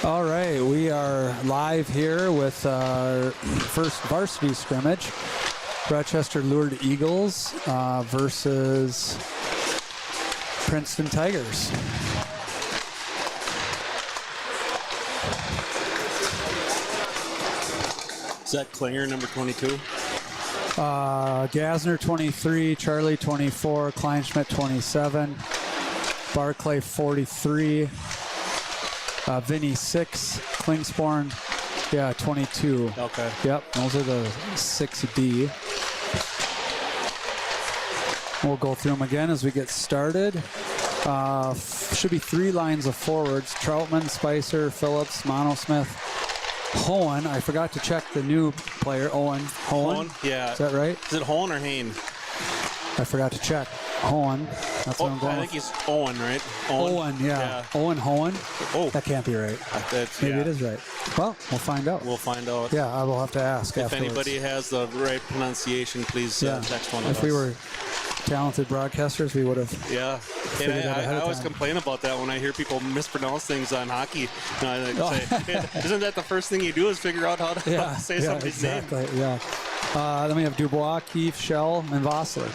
All right, we are live here with our first varsity scrimmage. Rochester Lured Eagles versus Princeton Tigers. Is that Klinger, number 22? Gasner 23, Charlie 24, Kleinschmidt 27, Barclay 43, Vinny 6, Klingsporn, 22. Okay. Yep, those are the 6D. We'll go through them again as we get started. Should be 3 lines of forwards: Troutman, Spicer, Phillips, Monosmith, Hohen. I forgot to check the new player, Owen. Hohen? Yeah. Is that right? Is it Hohen or Hain? I forgot to check. Hohen. That's what I'm going I think he's Owen, right? Owen, yeah. Owen Hohen. Oh. That can't be right. Maybe it is right. Well, we'll find out. We'll find out. Yeah, I will have to ask If afterwards. anybody has the right pronunciation, please text one of us. If we were talented broadcasters, we would have. Yeah. And I always complain about that when I hear people mispronounce things on hockey. And I say, hey, isn't that the first thing you do is figure out how to say somebody's name? Yeah. Then we have Dubois, Keefe, Shell, and Vossler.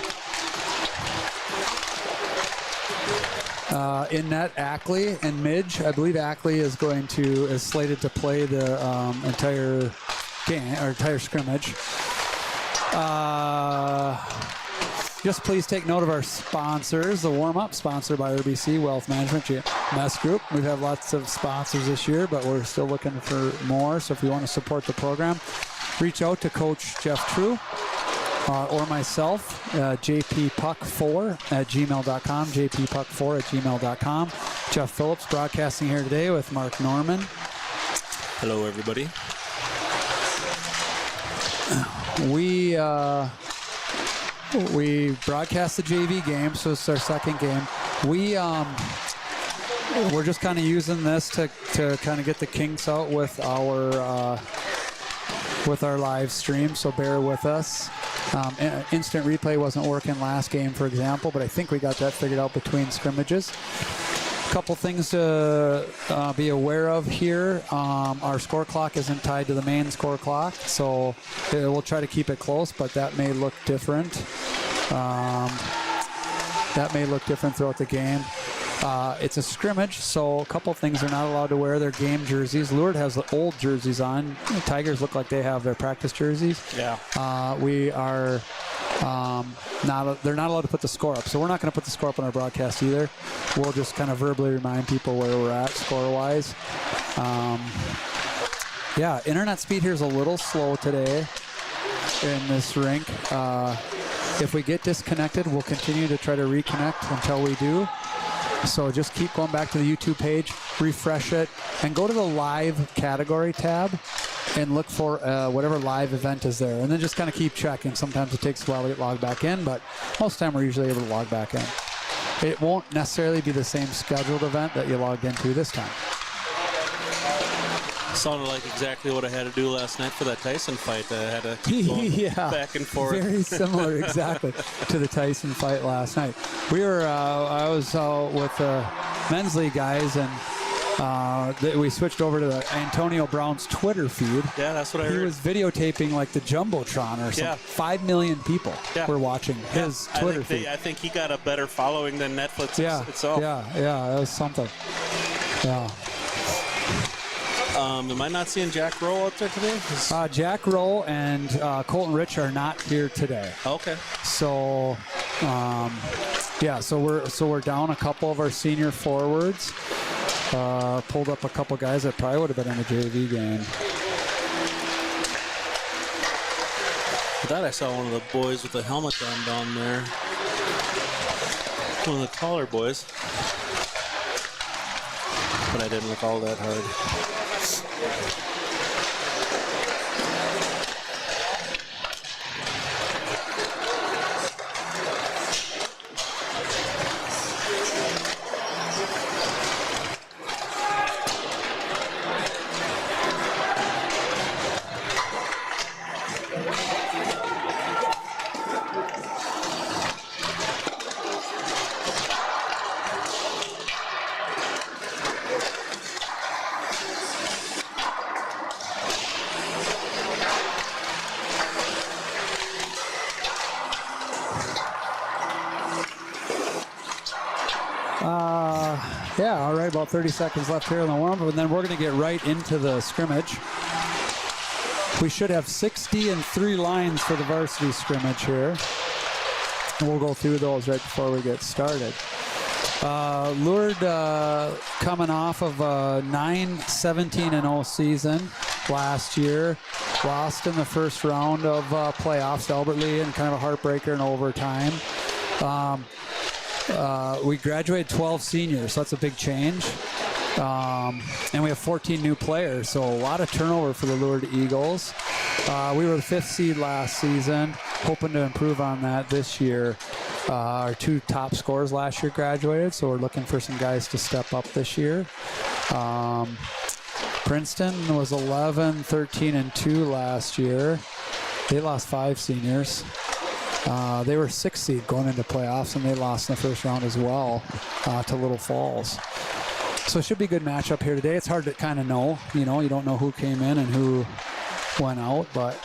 In net, Ackley and Midge. I believe Ackley is slated to play the entire game or entire scrimmage. Just please take note of our sponsors. The warm-up sponsored by RBC Wealth Management GMS Group. We've had lots of sponsors this year, but we're still looking for more. So if you want to support the program, reach out to Coach Jeff True or myself, jppuck4@gmail.com, jppuck4@gmail.com. Jeff Phillips broadcasting here today with Mark Norman. Hello, everybody. We broadcast the JV game, so it's our second game. We're just kind of using this to kind of get the kinks out with our live stream, so bear with us. Instant replay wasn't working last game, for example, but I think we got that figured out between scrimmages. A couple things to be aware of here. Our score clock isn't tied to the main score clock, so we'll try to keep it close, but that may look different. Throughout the game. It's a scrimmage, so a couple things. They're not allowed to wear their game jerseys. Lured has the old jerseys on. The Tigers look like they have their practice jerseys. Yeah. We are they're not allowed to put the score up, so we're not going to put the score up on our broadcast either. We'll just kind of verbally remind people where we're at score-wise. Internet speed here is a little slow today in this rink. If we get disconnected, we'll continue to try to reconnect until we do. So just keep going back to the YouTube page, refresh it, and go to the live category tab and look for whatever live event is there. And then just kind of keep checking. Sometimes it takes a while to get logged back in, but most of the time we're usually able to log back in. It won't necessarily be the same scheduled event that you logged into this time. Sounded like exactly what I had to do last night for that Tyson fight. I had to keep going back and forth. Very similar, exactly, to the Tyson fight last night. I was with the men's league guys, and we switched over to Antonio Brown's Twitter feed. Yeah, that's what I heard. He was videotaping like the Jumbotron or something. 5 million people were watching his Twitter feed. I think he got a better following than Netflix itself. Yeah, that was something. Yeah. Am I not seeing Jack Rowe out there today? Jack Rowe and Colton Rich are not here today. Okay. So, so we're down a couple of our senior forwards. Pulled up a couple guys that probably would have been in the JV game. I thought I saw one of the boys with the helmet on down there. One of the taller boys. But I didn't look all that hard. Yeah, all right, about 30 seconds left here in the warm-up, and then we're going to get right into the scrimmage. We should have 63 lines for the varsity scrimmage here. And we'll go through those right before we get started. Lourdes coming off of a 9-17-0 season last year. Lost in the first round of playoffs to Albert Lee and kind of a heartbreaker in overtime. We graduated 12 seniors, so that's a big change. And we have 14 new players, so a lot of turnover for the Lourdes Eagles. We were the 5th seed last season, hoping to improve on that this year. Our 2 top scorers last year graduated, so we're looking for some guys to step up this year. Princeton was 11-13-2 last year. They lost 5 seniors. They were 6th seed going into playoffs, and they lost in the first round as well to Little Falls. So it should be a good matchup here today. It's hard to kind of know. You don't know who came in and who went out, but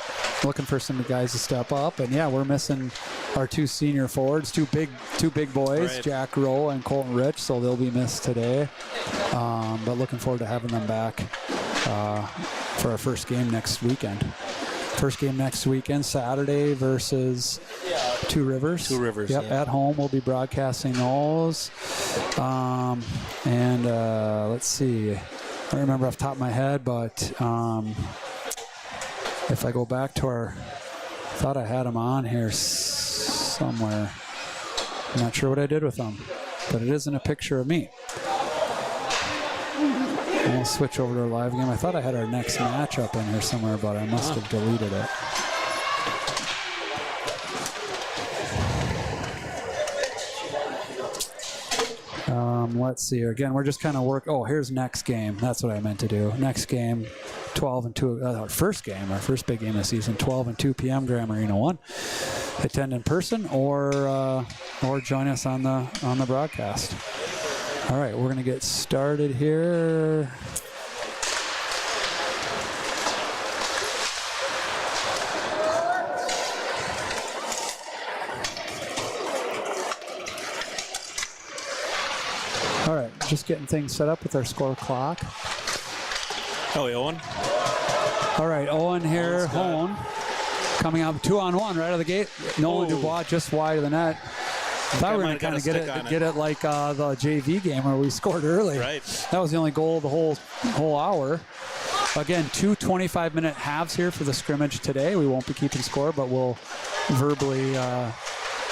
looking for some guys to step up. And yeah, we're missing our 2 senior forwards, two big boys, right. Jack Rowe and Colton Rich, so they'll be missed today. But looking forward to having them back for our first game next weekend. First game next weekend, Saturday versus Two Rivers. Two Rivers, yep, yeah. At home, we'll be broadcasting those. Let's see. I don't remember off the top of my head, but if I go back to I thought I had them on here somewhere. I'm not sure what I did with them, but it isn't a picture of me. We'll switch over to our live game. I thought I had our next matchup in here somewhere, but I must have deleted it. Let's see. Again, we're just kind of Oh, here's next game. That's what I meant to do. Next game, 12-2. Our first game, our first big game of the season, 12-2 p.m. Graham Arena 1. Attend in person or join us on the broadcast. All right, we're going to get started here. All right, just getting things set up with our score clock. Oh, Owen. All right, Owen here, Hone. Coming up 2-on-1 right out of the gate. Nolan Dubois just wide of the net. I thought we were going to kind of get it like the JV game where we scored early. Right. That was the only goal of the whole hour. Again, 2 25-minute halves here for the scrimmage today. We won't be keeping score, but we'll verbally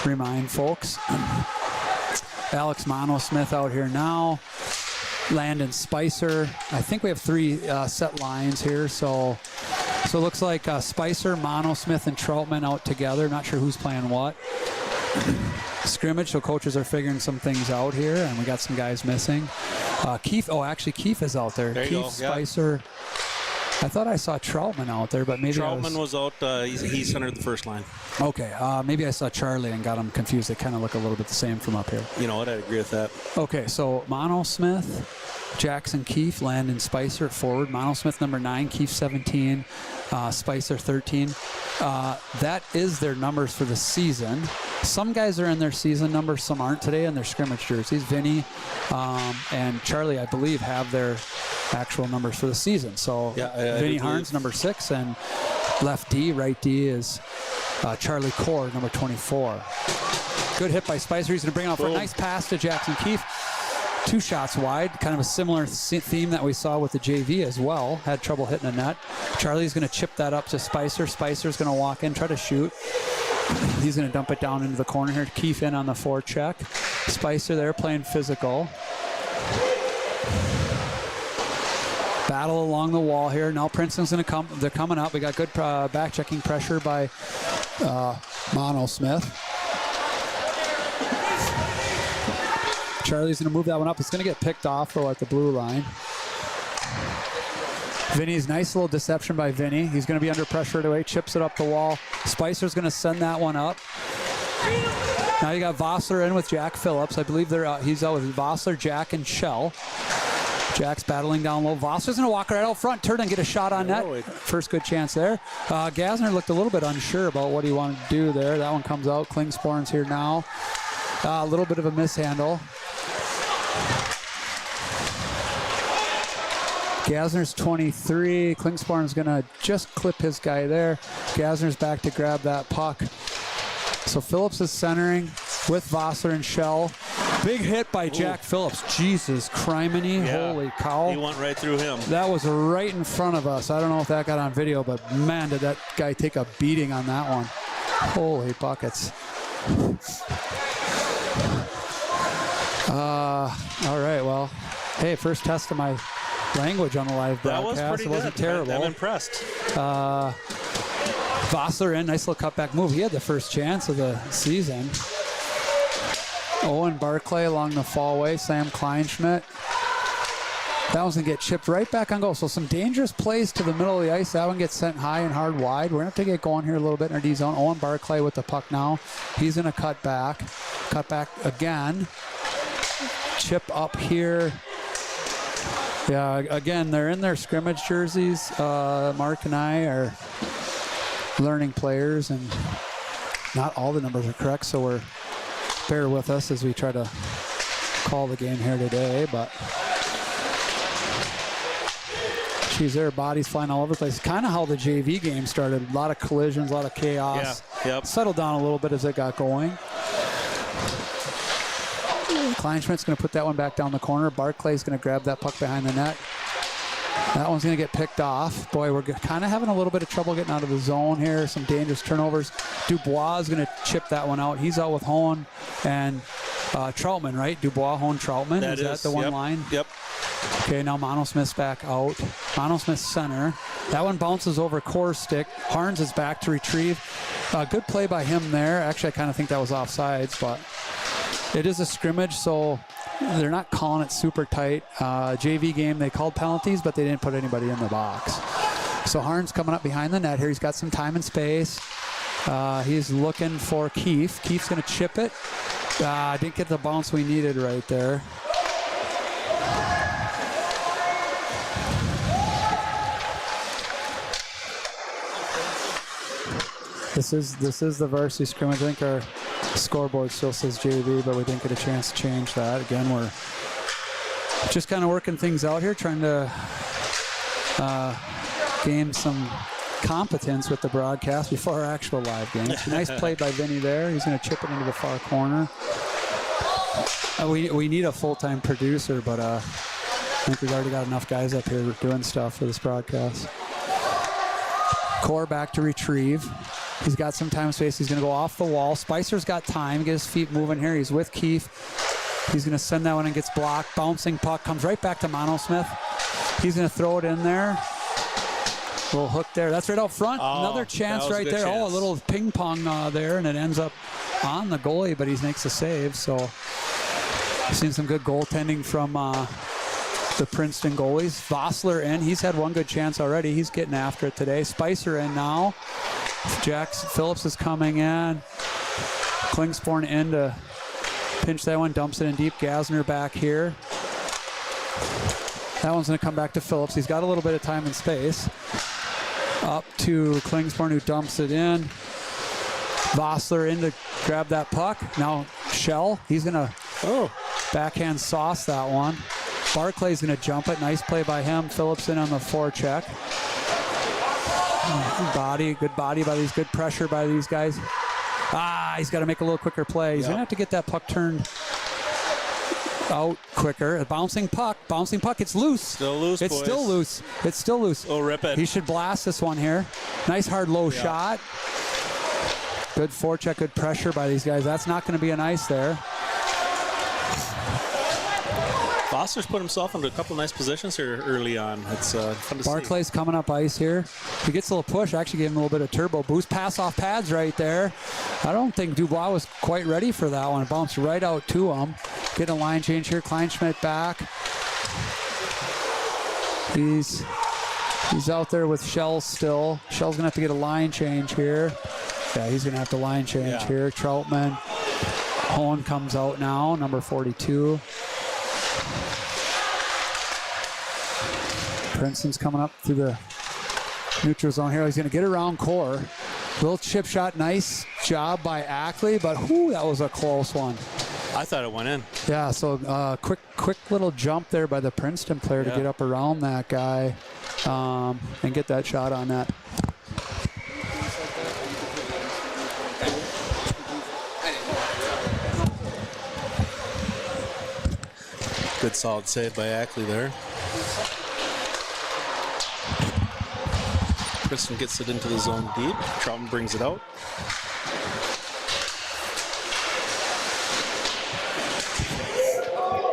remind folks. Alex Monosmith out here now. Landon Spicer. I think we have 3 set lines here, so it looks like Spicer, Monosmith, and Troutman out together. Not sure who's playing what. Scrimmage, so coaches are figuring some things out here, and we got some guys missing. Keefe is out there. Keefe, Spicer. Yeah. I thought I saw Troutman out there, but maybe Troutman was out. He centered the first line. Okay, maybe I saw Charlie and got him confused. They kind of look a little bit the same from up here. You know what? I agree with that. Okay, so Monosmith, Jackson Keefe, Landon Spicer forward. Monosmith number 9, Keefe 17, Spicer 13. That is their numbers for the season. Some guys are in their season numbers, some aren't today in their scrimmage jerseys. Vinny and Charlie, I believe, have their actual numbers for the season. So Vinny Harns, number 6, and left D, right D is Charlie Core, number 24. Good hit by Spicer. He's going to bring it out for a nice pass to Jackson Keefe. 2 shots wide, kind of a similar theme that we saw with the JV as well. Had trouble hitting a net. Charlie's going to chip that up to Spicer. Spicer's going to walk in, try to shoot. He's going to dump it down into the corner here. Keefe in on the forecheck. Spicer there playing physical. Battle along the wall here. Now Princeton's going to come. They're coming up. We got good back-checking pressure by Monosmith. Charlie's going to move that one up. It's going to get picked off, though, at the blue line. Vinny's nice little deception by Vinny. He's going to be under pressure right away. Chips it up the wall. Spicer's going to send that one up. Now you got Vossler in with Jack Phillips. I believe he's out with Vossler, Jack, and Shell. Jack's battling down low. Vossler's going to walk right out front, turn and get a shot on net. First good chance there. Gasner looked a little bit unsure about what he wanted to do there. That one comes out. Klingsporn's here now. A little bit of a mishandle. Gasner's 23. Klingsporn's going to just clip his guy there. Gasner's back to grab that puck. So Phillips is centering with Vossler and Shell. Big hit by Jack Phillips. Jesus, criminy, holy cow. He went right through him. That was right in front of us. I don't know if that got on video, but man, did that guy take a beating on that one. Holy buckets. All right, well, hey, first test of my language on the live broadcast. That was pretty It wasn't terrible. I'm impressed. Vossler in, nice little cutback move. He had the first chance of the season. Owen Barclay along the fallway. Sam Kleinschmidt. That one's going to get chipped right back on goal. So some dangerous plays to the middle of the ice. That one gets sent high and hard wide. We're going to have to get going here a little bit in our D zone. Owen Barclay with the puck now. He's going to cut back. Cut back again. Chip up here. Yeah, again, they're in their scrimmage jerseys. Mark and I are learning players, and not all the numbers are correct, so bear with us as we try to call the game here today. But geez, their bodies flying all over the place. Kind of how the JV game started. A lot of collisions, a lot of chaos. Yeah, settled down a little bit as it got going. Kleinschmidt's going to put that one back down the corner. Barclay's going to grab that puck behind the net. That one's going to get picked off. Boy, we're kind of having a little bit of trouble getting out of the zone here. Some dangerous turnovers. Dubois is going to chip that one out. He's out with Hohn and Troutman, right? Dubois, Hohn, Troutman. Is that the one line? Yep. Okay, now Mono Smith's back out. Mono Smith center. That one bounces over Core's stick. Harns is back to retrieve. Good play by him there. Actually, I kind of think that was offsides, but it is a scrimmage, so they're not calling it super tight. JV game, they called penalties, but they didn't put anybody in the box. So Harns coming up behind the net here. He's got some time and space. He's looking for Keefe. Keefe's going to chip it. Didn't get the bounce we needed right there. This is the varsity scrimmage. I think our scoreboard still says JV, but we didn't get a chance to change that. Again, we're just kind of working things out here, trying to gain some competence with the broadcast before our actual live game. Nice play by Vinny there. He's going to chip it into the far corner. We need a full-time producer, but I think we've already got enough guys up here doing stuff for this broadcast. Core back to retrieve. He's got some time and space. He's going to go off the wall. Spicer's got time. Get his feet moving here. He's with Keefe. He's going to send that one and gets blocked. Bouncing puck comes right back to Mono Smith. He's going to throw it in there. Little hook there. That's right out front. Another chance right there. Chance. A little ping pong there, and it ends up on the goalie, but he makes a save. So seen some good goaltending from the Princeton goalies. Vossler in. He's had one good chance already. He's getting after it today. Spicer in now. Phillips is coming in. Klingsporn in to pinch that one. Dumps it in deep. Gasner back here. That one's going to come back to Phillips. He's got a little bit of time and space. Up to Klingsporn, who dumps it in. Vossler in to grab that puck. Now Shell. He's going to backhand sauce that one. Barclay's going to jump it. Nice play by him. Phillips in on the forecheck. Good body by these. Good pressure by these guys. He's got to make a little quicker play. He's going to have to get that puck turned out quicker. A bouncing puck. It's loose. Still loose, It's boys. still loose. Oh, rip it. He should blast this one here. Nice hard low shot. Good forecheck. Good pressure by these guys. That's not going to be an ice there. Foster's put himself into a couple nice positions here early on. It's fun to see. Barclay's coming up ice here. He gets a little push. Actually gave him a little bit of turbo boost. Pass off pads right there. I don't think Dubois was quite ready for that one. It bounced right out to him. Getting a line change here. Kleinschmidt back. He's out there with Shell still. Shell's going to have to get a line change here. Yeah, he's going to have to line change here. Troutman. Hohn comes out now, number 42. Princeton's coming up through the neutral zone here. He's going to get around Core. Little chip shot. Nice job by Ackley, but that was a close one. I thought it went in. Yeah, so quick little jump there by the Princeton player to get up around that guy and get that shot on that. Good solid save by Ackley there. Princeton gets it into the zone deep. Troutman brings it out.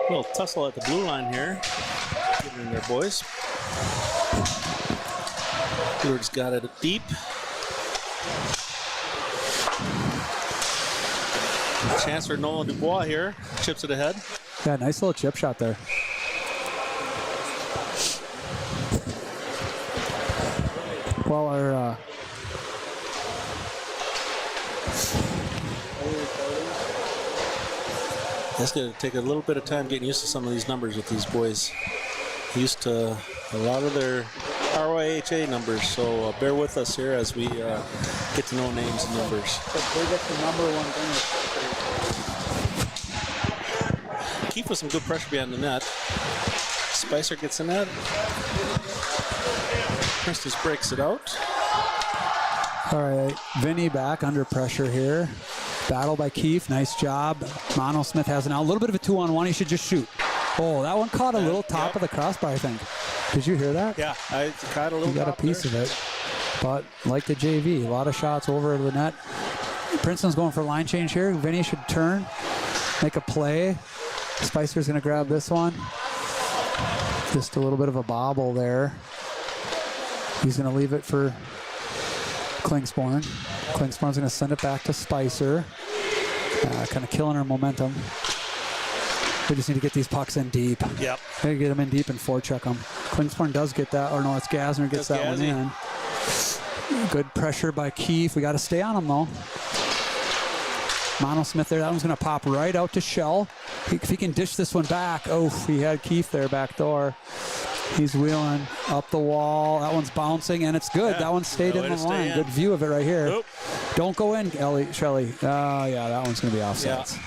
A little tussle at the blue line here. Get it in there, boys. Edwards got it deep. Chance for Nolan Dubois here. Chips it ahead. Yeah, nice little chip shot there. Well, our it's going to take a little bit of time getting used to some of these numbers with these boys. Used to a lot of their RYHA numbers, so bear with us here as we get to know names and numbers. Keith with some good pressure behind the net. Spicer gets in that. Prentice breaks it out. All right, Vinny back under pressure here. Battle by Keefe, nice job. Mono Smith has it now. A little bit of a 2-on-1, he should just shoot. Oh, that one caught a little top of the crossbar, I think. Did you hear that? Yeah, I caught a little. You got a piece of it. But like the JV, a lot of shots over the net. Princeton's going for a line change here. Vinny should turn, make a play. Spicer's going to grab this one. Just a little bit of a bobble there. He's going to leave it for Klingsporn. Klingsporn's going to send it back to Spicer. Kind of killing her momentum. We just need to get these pucks in deep. Yep. Maybe get them in deep and forecheck them. Klingsporn does get that. Or no, it's Gasner gets that one in. Good pressure by Keefe. We got to stay on him, though. Mono Smith there. That one's going to pop right out to Shell. If he can dish this one back. Oh, he had Keefe there back door. He's wheeling up the wall. That one's bouncing, and it's good. That one stayed in the line. Good view of it right here. Oop. Don't go in, Shelley. Yeah, that one's going to be offsides.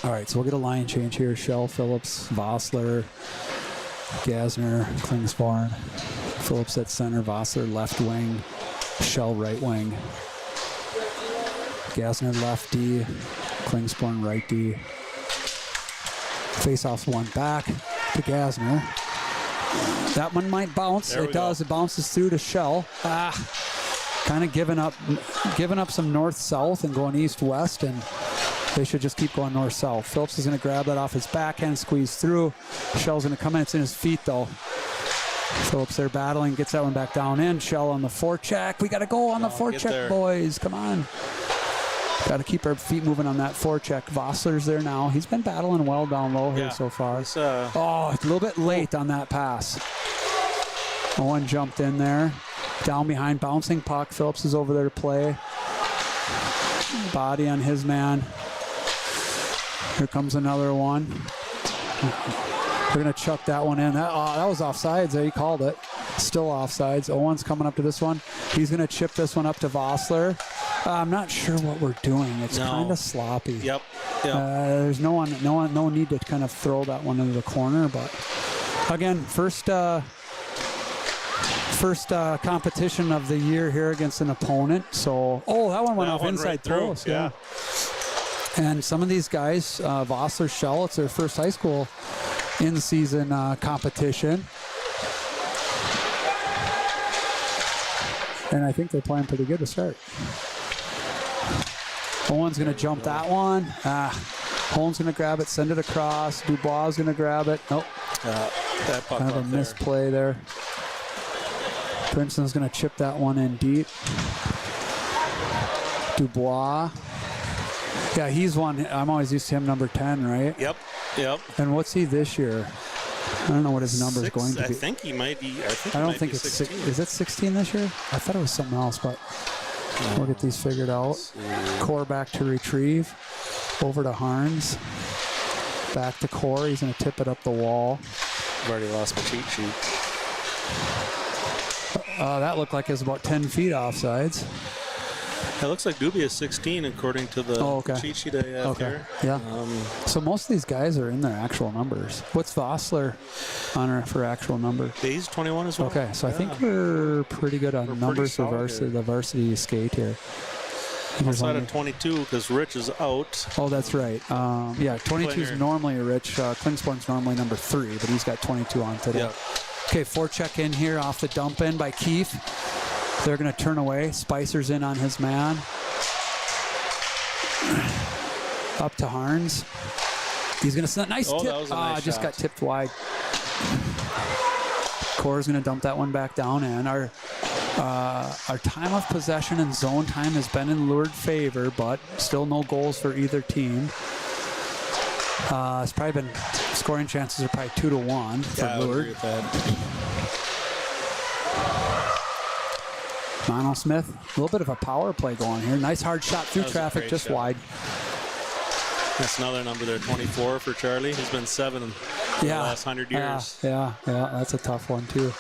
Yeah. All right, so we'll get a line change here. Shell, Phillips, Vossler, Gasner, Klingsporn. Phillips at center, Vossler left wing, Shell right wing. Gasner left D, Klingsporn right D. Face-offs one back to Gasner. That one might bounce. It does. Go. It bounces through to Shell. Kind of giving up some north-south and going east-west, and they should just keep going north-south. Phillips is going to grab that off his backhand, squeeze through. Shell's going to come in. It's in his feet, though. Phillips there battling, gets that one back down in. Shell on the forecheck. We got to go on the forecheck, boys. Come on. Got to keep our feet moving on that forecheck. Vossler's there now. He's been battling well down low here so far. It's a little bit late on that pass. Owen jumped in there. Down behind, bouncing puck. Phillips is over there to play. Body on his man. Here comes another one. We're going to chuck that one in. That was offsides there. He called it. Still offsides. Owen's coming up to this one. He's going to chip this one up to Vossler. I'm not sure what we're doing. It's kind of sloppy. Yep. There's no need to kind of throw that one into the corner. But again, first competition of the year here against an opponent. So, that one went off inside right post. Yeah. And some of these guys, Vossler, Shell, it's their first high school in-season competition. And I think they're playing pretty good to start. Owen's going to jump that one. Holmes going to grab it, send it across. Dubois is going to grab it. Nope. That puck kind of a misplay there. Princeton's going to chip that one in deep. Dubois. Yeah, he's one. I'm always used to him, number 10, right? Yep. And what's he this year? I don't know what his number is going to be. I think he might be. I don't think it's 16. Is it 16 this year? I thought it was something else, but we'll get these figured out. Core back to retrieve. Over to Harns. Back to Core. He's going to tip it up the wall. I've already lost my cheat sheet. That looked like it was about 10 feet offsides. It looks like Doobie is 16 according to the cheat sheet I have here. Yeah. So most of these guys are in their actual numbers. What's Vossler on for actual number? He's 21 as well. Okay, so I think we're pretty good on numbers for the varsity skate here. Outside of 22 because Rich is out. Oh, that's right. Yeah, 22 is normally Rich. Klingsporn's normally number 3, but he's got 22 on today. Yep. Okay, forecheck in here off the dump in by Keefe. They're going to turn away. Spicer's in on his man. Up to Harns. He's going to send a nice tip. That was a nice just shot. got tipped wide. Core's going to dump that one back down in. Our time of possession and zone time has been in Lourdes' favor, but still no goals for either team. It's probably been scoring chances are probably 2-1 for I would agree Lourdes. with that. Mono Smith, a little bit of a power play going here. Nice hard shot through traffic, just shot. wide. That's another number there, 24 for Charlie. He's been 7 in the last 100 years. Yeah, that's a tough one too.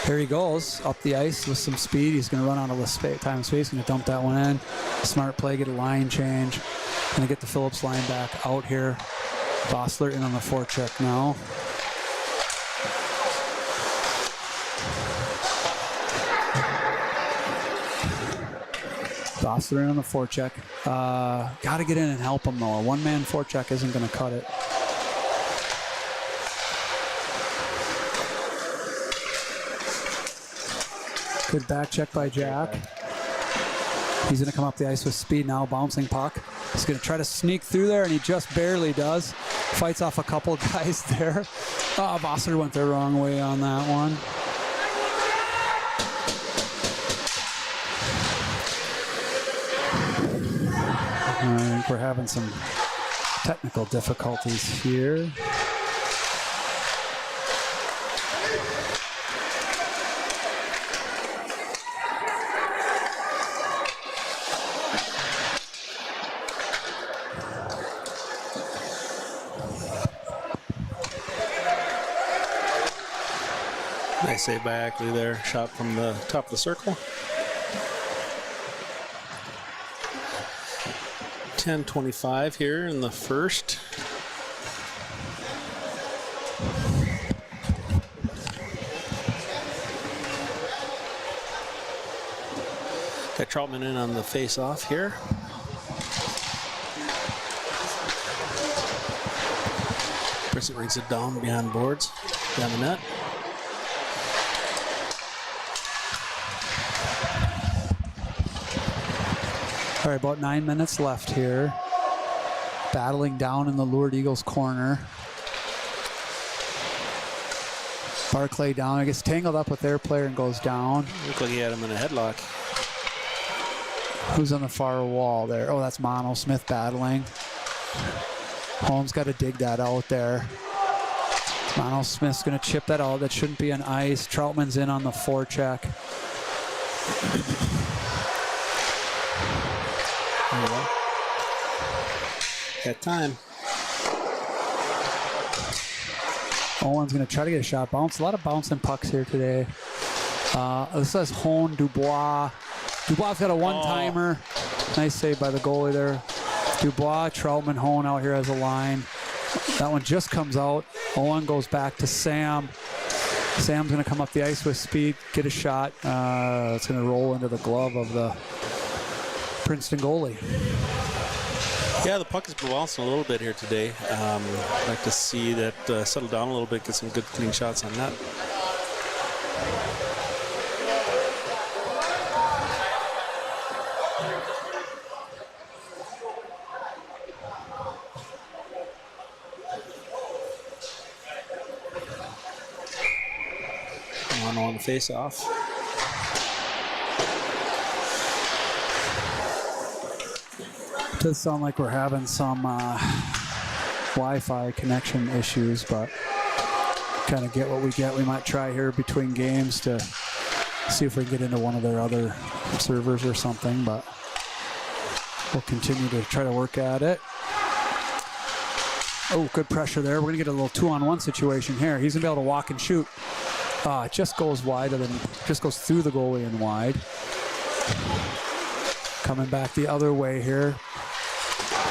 Here he goes up the ice with some speed. He's going to run out of the time and space. Going to dump that one in. Smart play, get a line change. Going to get the Phillips line back out here. Vossler in on the forecheck now. Vossler in on the forecheck. Got to get in and help him though. A one-man forecheck isn't going to cut it. Good back check by Jack. He's going to come up the ice with speed now, bouncing puck. He's going to try to sneak through there, and he just barely does. Fights off a couple guys there. Oh, Vossler went the wrong way on that one. I think we're having some technical difficulties here. Nice save by Ackley there. Shot from the top of the circle. 10:25 here in the first. Got Troutman in on the face-off here. Princeton brings it down behind boards, down the net. All right, about 9 minutes left here. Battling down in the Lourdes Eagles corner. Barclay down. I guess tangled up with their player and goes down. Looked like he had him in a headlock. Who's on the far wall there? Oh, that's Mono Smith battling. Holmes got to dig that out there. Mono Smith's going to chip that out. That shouldn't be on ice. Troutman's in on the forecheck. Got time. Owen's going to try to get a shot. Bounce. A lot of bouncing pucks here today. This says Hone Dubois. Dubois got a one-timer. Nice save by the goalie there. Dubois, Troutman, Hone out here as a line. That one just comes out. Owen goes back to Sam. Sam's going to come up the ice with speed, get a shot. It's going to roll into the glove of the Princeton goalie. Yeah, the puck has been bouncing a little bit here today. I'd like to see that settle down a little bit, get some good clean shots on that. On the face-off. Does sound like we're having some Wi-Fi connection issues, but kind of get what we get. We might try here between games to see if we can get into one of their other servers or something, but we'll continue to try to work at it. Oh, good pressure there. We're going to get a little 2-on-1 situation here. He's going to be able to walk and shoot. It just goes wide, and then just goes through the goalie and wide. Coming back the other way here.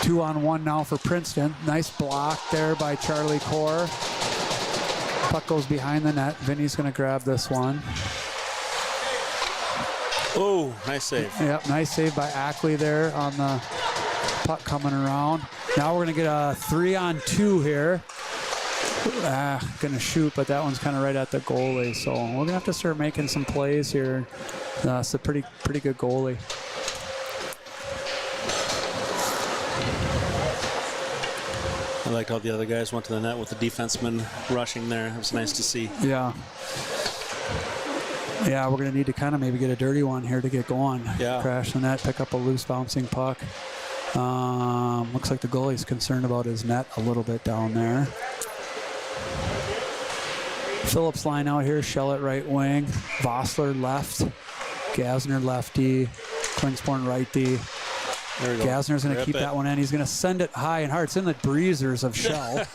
2-on-1 now for Princeton. Nice block there by Charlie Core. Puck goes behind the net. Vinny's going to grab this one. Oh, nice save. Yep, nice save by Ackley there on the puck coming around. Now we're going to get a 3-on-2 here. Going to shoot, but that one's kind of right at the goalie. So we're going to have to start making some plays here. It's a pretty good goalie. I liked how the other guys went to the net with the defenseman rushing there. It was nice to see. Yeah. Yeah, we're going to need to kind of maybe get a dirty one here to get going. Yeah. Crash the net, pick up a loose bouncing puck. Looks like the goalie's concerned about his net a little bit down there. Phillips line out here, Shell at right wing. Vossler left. Gasner lefty. Klingsporn righty. Gasner's going to keep that one in. He's going to send it high and hard. It's in the breezers of Shell.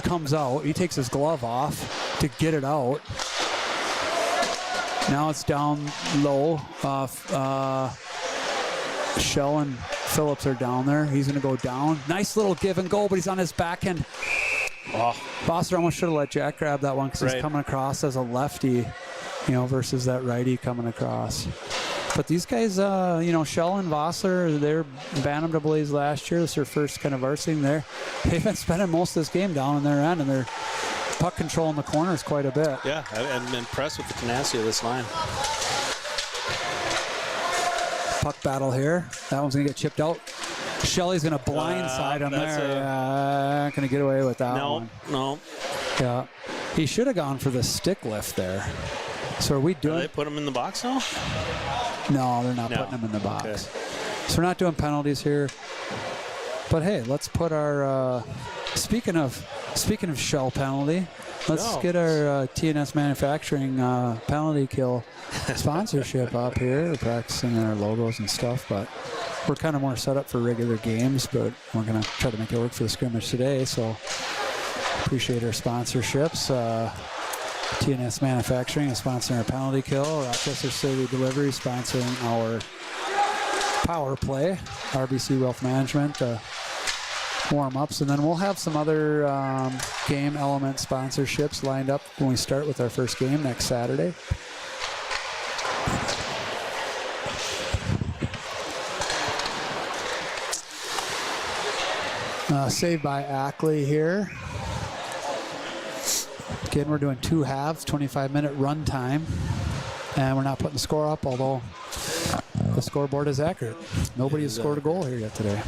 Comes out. He takes his glove off to get it out. Now it's down low. Shell and Phillips are down there. He's going to go down. Nice little give and go, but he's on his backhand. Oh. Foster almost should have let Jack grab that one because he's coming across as a lefty, versus that righty coming across. But these guys, Shell and Vossler, they're Bantam to Blaze last year. This is their first kind of varsity there. They've been spending most of this game down in their end, and they're puck control in the corners quite a bit. Yeah, I'm impressed with the tenacity of this line. Puck battle here. That one's going to get chipped out. Shelley's going to blindside him there. Going to get away with that one. No. Yeah. He should have gone for the stick lift there. So are we doing... Did they put him in the box now? No, they're not putting him in the box. Okay. So we're not doing penalties here. But hey, let's put our... Speaking of Shell penalty, let's get our TNS Manufacturing penalty kill sponsorship up here. We're practicing our logos and stuff, but we're kind of more set up for regular games, but we're going to try to make it work for the scrimmage today. So appreciate our sponsorships. TNS Manufacturing is sponsoring our penalty kill. Rochester City Delivery sponsoring our power play. RBC Wealth Management warm-ups, and then we'll have some other game element sponsorships lined up when we start with our first game next Saturday. Saved by Ackley here. Again, we're doing 2 halves, 25-minute run time, and we're not putting the score up, although the scoreboard is accurate. Nobody has scored a goal here yet today.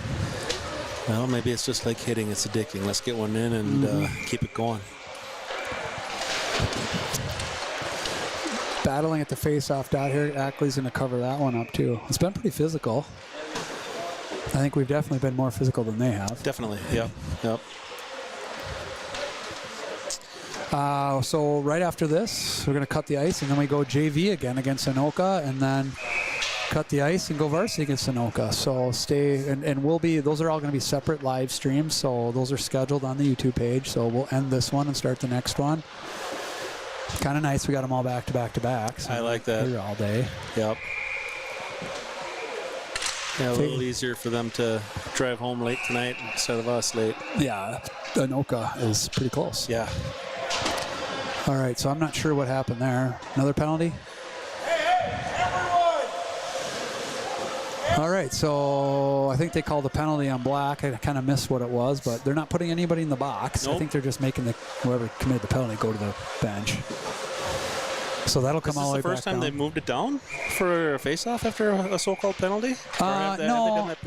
Well, maybe it's just like hitting. It's addicting. Let's get one in and keep it going. Battling at the face-off dot here. Ackley's going to cover that one up, too. It's been pretty physical. I think we've definitely been more physical than they have. Definitely, yep. So right after this, we're going to cut the ice, and then we go JV again against Anoka, and then cut the ice and go varsity against Anoka. So stay, and we'll be, those are all going to be separate live streams, so those are scheduled on the YouTube page. So we'll end this one and start the next one. Kind of nice, we got them all back to back to back. So I like that. Here all day. Yep. Yeah, a little easier for them to drive home late tonight instead of us late. Yeah, Anoka is pretty close. Yeah. All right, so I'm not sure what happened there. Another penalty? All right, so I think they called the penalty on Black. I kind of missed what it was, but they're not putting anybody in the box. Nope. I think they're just making whoever committed the penalty go to the bench. So that'll come all the way back down. Is this the first time they moved it down for a face-off after a so-called penalty?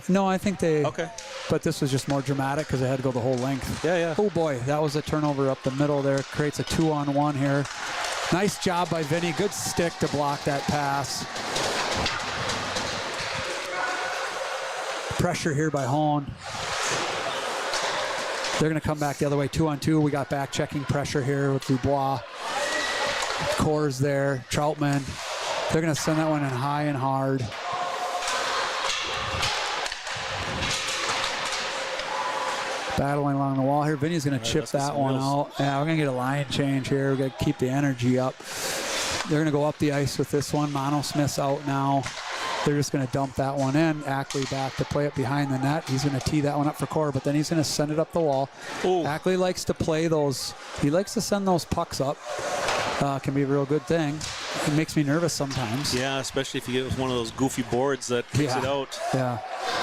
No, I think they... Okay. But this was just more dramatic because they had to go the whole length. Yeah. Oh, boy, that was a turnover up the middle there. Creates a 2-on-1 here. Nice job by Vinny. Good stick to block that pass. Pressure here by Hone. They're going to come back the other way, 2-on-2. We got back checking pressure here with Dubois. Core's there, Troutman. They're going to send that one in high and hard. Battling along the wall here. Vinny's going to chip that one out. Yeah, we're going to get a line change here. We're going to keep the energy up. They're going to go up the ice with this one. Mono Smith's out now. They're just going to dump that one in. Ackley back to play it behind the net. He's going to tee that one up for Core, but then he's going to send it up the wall. Ooh. Ackley likes to play those. He likes to send those pucks up. Can be a real good thing. It makes me nervous sometimes. Yeah, especially if you get one of those goofy boards that kicks it out. Yeah.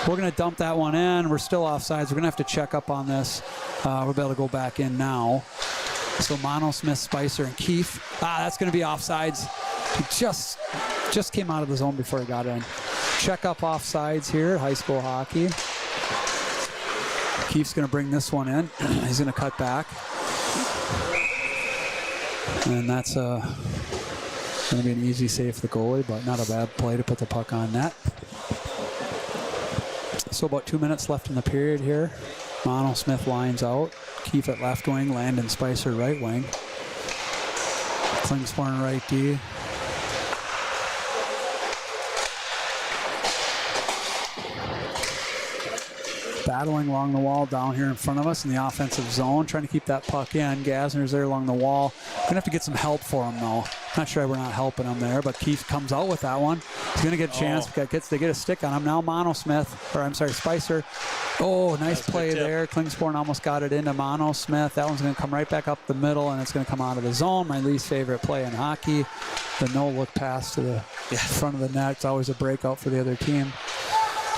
We're going to dump that one in. We're still offsides. We're going to have to check up on this. We'll be able to go back in now. So Mono, Smith, Spicer, and Keefe. That's going to be offsides. He just came out of the zone before he got in. Check up offsides here, high school hockey. Keefe's going to bring this one in. He's going to cut back. And that's going to be an easy save for the goalie, but not a bad play to put the puck on net. So about 2 minutes left in the period here. Mono Smith lines out. Keefe at left wing, Landon Spicer right wing. Klingsborn right D. Battling along the wall down here in front of us in the offensive zone, trying to keep that puck in. Gasner's there along the wall. Gonna have to get some help for him though. Not sure we're not helping him there, but Keefe comes out with that one. He's gonna get a chance. They get a stick on him now. Mono Smith, or I'm sorry, Spicer. Oh, nice play there. Klingsborn almost got it into Mono Smith. That one's gonna come right back up the middle, and it's gonna come out of the zone. My least favorite play in hockey. The no-look pass to the front of the net. It's always a breakout for the other team.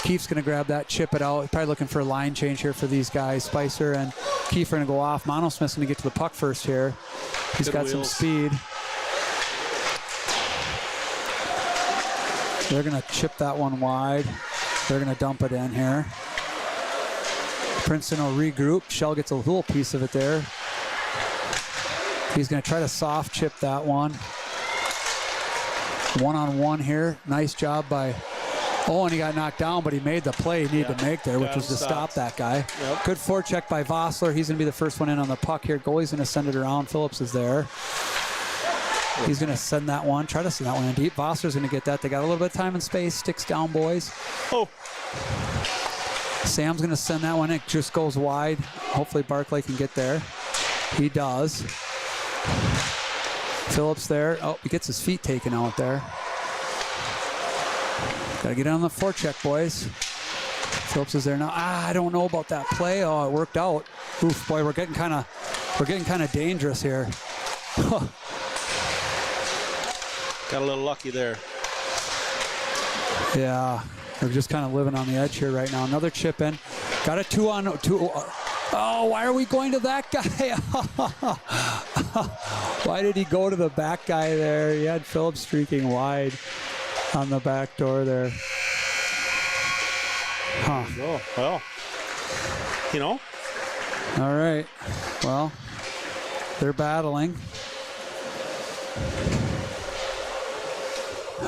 Keefe's going to grab that, chip it out. Probably looking for a line change here for these guys. Spicer and Keefe are going to go off. Mono Smith's going to get to the puck first here. He's got some speed. They're going to chip that one wide. They're going to dump it in here. Princeton will regroup. Shell gets a little piece of it there. He's going to try to soft chip that one. One-on-one here. Nice job by... Oh, and he got knocked down, but he made the play he needed to make there, which was to stop that guy. Yep. Good forecheck by Vossler. He's going to be the first one in on the puck here. Goalie's going to send it around. Phillips is there. He's going to send that one, try to send that one in deep. Vossler's going to get that. They got a little bit of time and space. Sticks down, boys. Oh. Sam's going to send that one. It just goes wide. Hopefully Barclay can get there. He does. Phillips there. Oh, he gets his feet taken out there. Got to get on the forecheck, boys. Phillips is there now. I don't know about that play. Oh, it worked out. Oof, boy, we're getting kind of dangerous here. Got a little lucky there. Yeah, we're just kind of living on the edge here right now. Another chip in. Got a 2-on-2. Oh, why are we going to that guy? Why did he go to the back guy there? He had Phillips streaking wide on the back door there. Huh. Oh, well, you know. All right. Well, they're battling.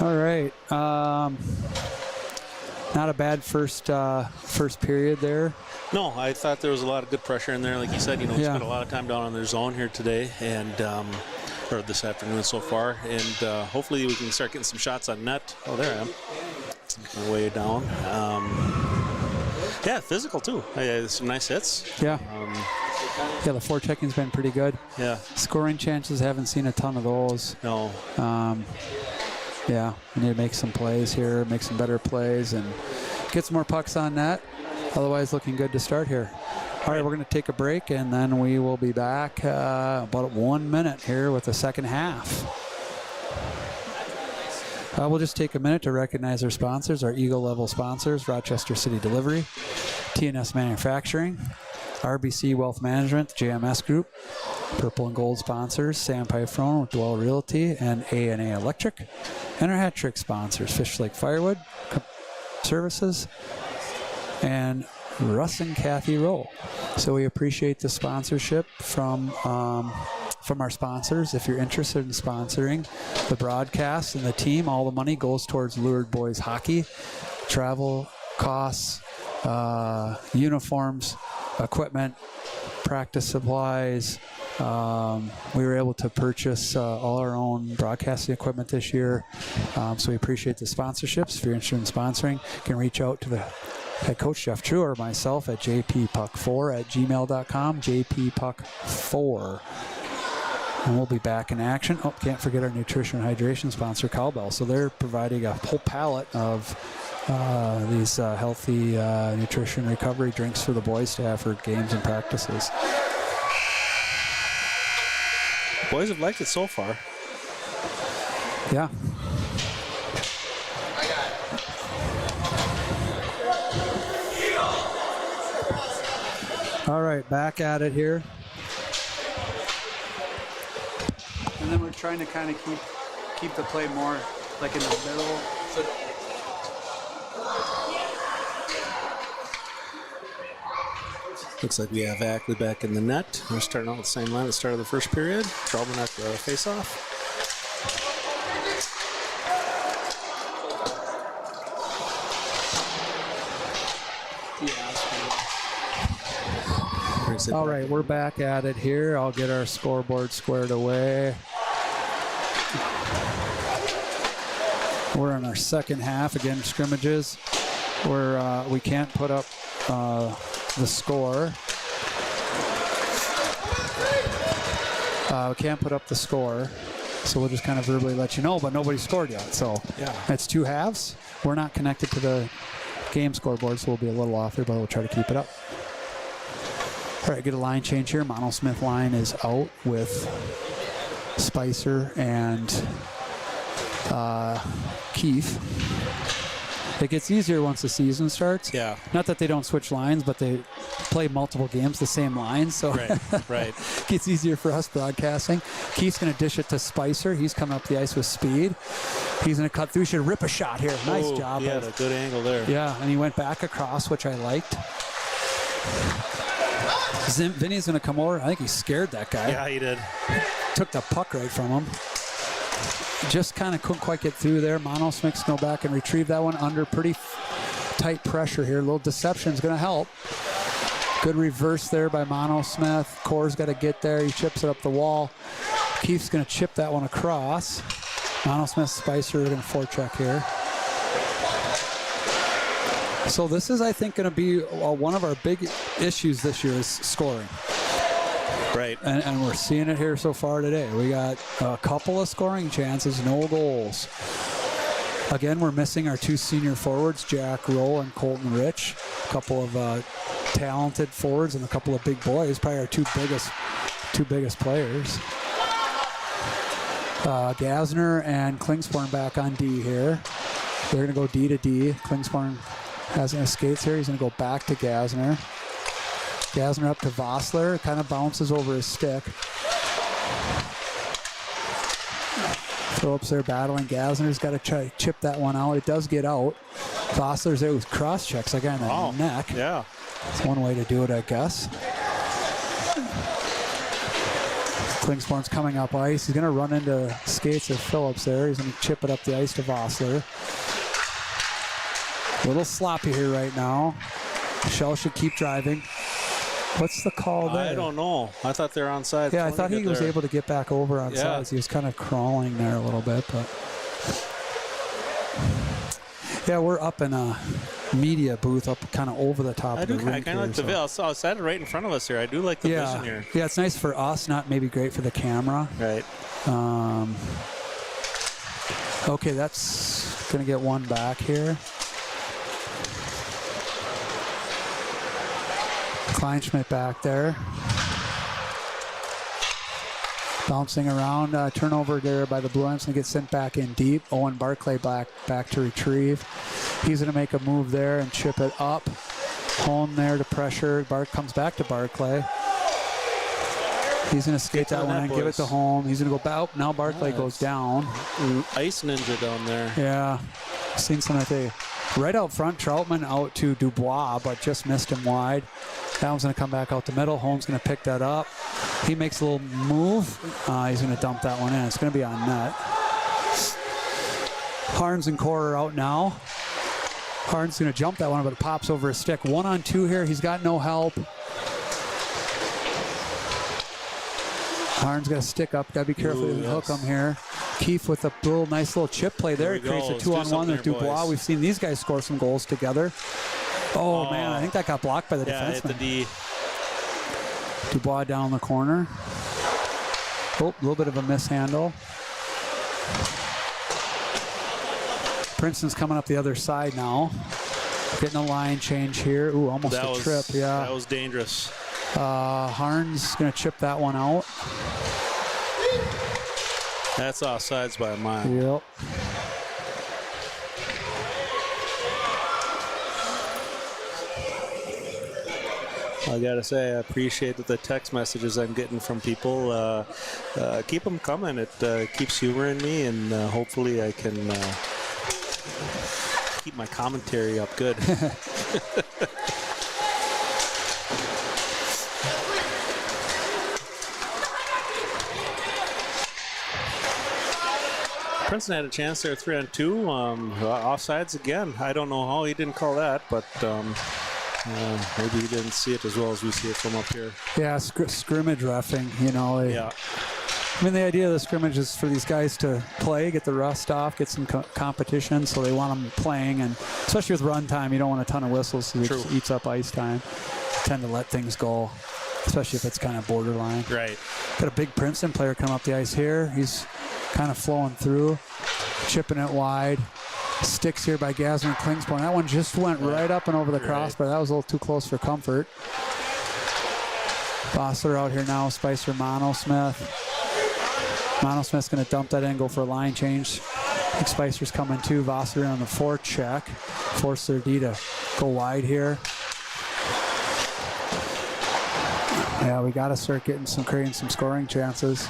All right. Not a bad first period there. No, I thought there was a lot of good pressure in there. Like you said, we spent a lot of time down on their zone here today, and or this afternoon so far, and hopefully we can start getting some shots on net. Oh, there I am. Way down. Yeah, physical too. Some nice hits. Yeah. The forechecking's been pretty good. Yeah. Scoring chances, haven't seen a ton of those. No. Yeah, we need to make some plays here, make some better plays, and get some more pucks on net. Otherwise, looking good to start here. All right, we're going to take a break, and then we will be back about 1 minute here with the second half. We'll just take a minute to recognize our sponsors, our Eagle level sponsors, Rochester City Delivery, TNS Manufacturing, RBC Wealth Management, JMS Group, Purple and Gold sponsors, Sam Pifrone with Dwell Realty and A&A Electric, and our hat trick sponsors, Fish Lake Firewood Services, and Russ and Kathy Rowe. So we appreciate the sponsorship from our sponsors. If you're interested in sponsoring the broadcast and the team, all the money goes towards Lured Boys Hockey, travel costs, uniforms, equipment, practice supplies. We were able to purchase all our own broadcasting equipment this year, so we appreciate the sponsorships. If you're interested in sponsoring, you can reach out to the head coach Jeff True or myself at jppuck4@gmail.com, jppuck4. And we'll be back in action. Oh, can't forget our nutrition and hydration sponsor, Cowbell. So they're providing a whole pallet of these healthy nutrition recovery drinks for the boys to have for games and practices. Boys have liked it so far. Yeah. All right, back at it here. And then we're trying to kind of keep the play more like in the middle. Looks like we have Ackley back in the net. We're starting out with the same line at the start of the first period. Troutman at the face-off. All right, we're back at it here. I'll get our scoreboard squared away. We're in our second half, again, scrimmages, where we can't put up the score. We can't put up the score, so we'll just kind of verbally let you know, but nobody scored yet, so yeah. It's two halves. We're not connected to the game scoreboard, so we'll be a little off there, but we'll try to keep it up. All right, get a line change here. Mono Smith line is out with Spicer and Keefe. It gets easier once the season starts. Yeah. Not that they don't switch lines, but they play multiple games the same lines, so right. It gets easier for us broadcasting. Keefe's going to dish it to Spicer. He's coming up the ice with speed. He's going to cut through. Should rip a shot here. Nice job. He had a good angle there. Yeah, and he went back across, which I liked. Vinny's going to come over. I think he scared that guy. Yeah, he did. Took the puck right from him. Just kind of couldn't quite get through there. Mono Smith's go back and retrieve that one under pretty tight pressure here. A little deception is going to help. Good reverse there by Mono Smith. Core's got to get there. He chips it up the wall. Keefe's going to chip that one across. Mono Smith, Spicer are going to forecheck here. So this is, I think, going to be one of our big issues this year is scoring. Right. And we're seeing it here so far today. We got a couple of scoring chances, no goals. Again, we're missing our two senior forwards, Jack Rowe and Colton Rich. A couple of talented forwards and a couple of big boys, probably our two biggest players. Gasner and Klingsporn back on D here. They're going to go D to D. Klingsporn has an skates here. He's going to go back to Gasner. Gasner up to Vossler. Kind of bounces over his stick. Phillips there battling. Gasner's got to try to chip that one out. It does get out. Vossler's there with cross checks again on the neck. Yeah. That's one way to do it, I guess. Klingsporn's coming up ice. He's going to run into skates of Phillips there. He's going to chip it up the ice to Vossler. A little sloppy here right now. Shell should keep driving. What's the call there? I don't know. I thought they were onside. Yeah, I thought he was able to get back over on sides. He was kind of crawling there a little bit, but yeah, we're up in a media booth up kind of over the top of the rink. I kind of like the view. I saw it right in front of us here. I do like the vision here. Yeah, it's nice for us, not maybe great for the camera. Right. Okay, that's going to get one back here. Kleinschmidt back there. Bouncing around, turnover there by the Blue Ants and get sent back in deep. Owen Barclay back to retrieve. He's going to make a move there and chip it up. Hone there to pressure. Bart comes back to Barclay. He's going to skate that one and give it to Home. He's going to go back. Now Barclay goes down. Ice ninja down there. Yeah, seen some of that. Right out front, Troutman out to Dubois, but just missed him wide. That one's going to come back out the middle. Holmes going to pick that up. He makes a little move. He's going to dump that one in. It's going to be on net. Harns and Core are out now. Harns going to jump that one, but it pops over his stick. 1-on-2 here. He's got no help. Harns got to stick up. Got to be careful to hook him here. Keefe with a nice little chip play there. He creates a 2-on-1 with Dubois. Boys. We've seen these guys score some goals together. Oh, man, I think that got blocked by the defenseman. Hit the D. Dubois down the corner. Oh, a little bit of a mishandle. Princeton's coming up the other side now. Getting a line change here. Ooh, almost a trip. Yeah. That was dangerous. Harn's going to chip that one out. That's offsides by a mile. Yep. I gotta say, I appreciate the text messages I'm getting from people. Keep them coming. It keeps humoring me, and hopefully I can keep my commentary up good. Princeton had a chance there, 3-on-2. Offsides again. I don't know how he didn't call that, but maybe he didn't see it as well as we see it from up here. Yeah, scrimmage reffing, you know. Yeah. I mean, the idea of the scrimmage is for these guys to play, get the rust off, get some competition, so they want them playing. And especially with run time, you don't want a ton of whistles because it just eats up ice time. Tend to let things go, especially if it's kind of borderline. Right. Got a big Princeton player come up the ice here. He's kind of flowing through, chipping it wide. Sticks here by Gasner and Klingsborn. That one just went right up and over the crossbar. That was a little too close for comfort. Bossler out here now. Spicer Monosmith. Monosmith's going to dump that in, go for a line change. I think Spicer's coming too. Vossler on the forecheck. Force their D to go wide here. Yeah, we got to start getting creating some scoring chances.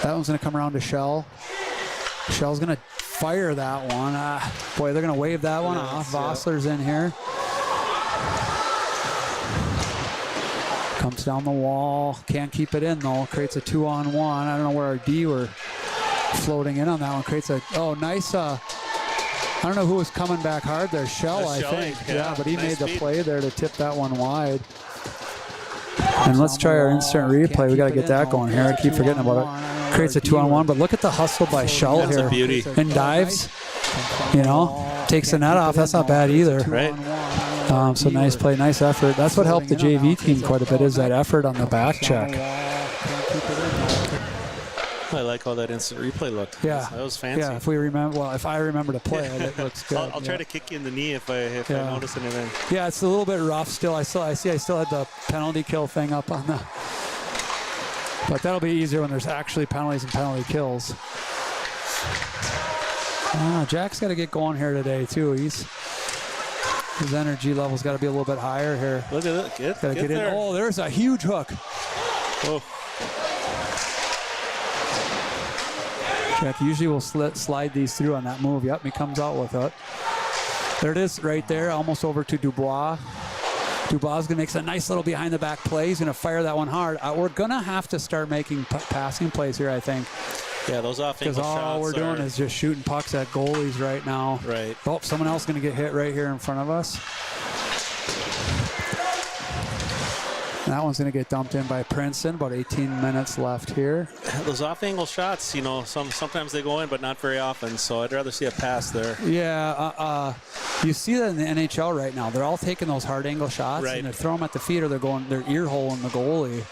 That one's going to come around to Shell. Shell's going to fire that one. Boy, they're going to wave that one off. Vossler's in here. Comes down the wall. Can't keep it in, though. Creates a 2-on-1. I don't know where our D were floating in on that one. Creates a, nice. I don't know who was coming back hard there. Shell, I think. Yeah, but he made the play there to tip that one wide. And let's try our instant replay. We got to get that going here. I keep forgetting about it. Creates a 2-on-1, but look at the hustle by Shell here. A beauty. And dives, takes the net off. That's not bad either. Right. So nice play, nice effort. That's what helped the JV team quite a bit, is that effort on the back check. I like how that instant replay looked. Yeah. That was fancy. Yeah, if I remember to play it, it looks good. I'll try to kick you in the knee if I notice anything. Yeah, it's a little bit rough still. I still had the penalty kill thing up on the... But that'll be easier when there's actually penalties and penalty kills. Jack's got to get going here today, too. His energy level's got to be a little bit higher here. Look at that. Get in. Oh, there's a huge hook. Whoa. Jack usually will slide these through on that move. Yep, he comes out with it. There it is right there, almost over to Dubois. Dubois is going to make a nice little behind-the-back play. He's going to fire that one hard. We're going to have to start making passing plays here, I think. Yeah, those off-angle shots. Because all we're doing is just shooting pucks at goalies right now. Right. Oh, someone else is going to get hit right here in front of us. That one's going to get dumped in by Princeton. About 18 minutes left here. Those off-angle shots, sometimes they go in, but not very often. So I'd rather see a pass there. Yeah, you see that in the NHL right now. They're all taking those hard angle shots, and they throw them at the feet, or they're ear holing the goalie.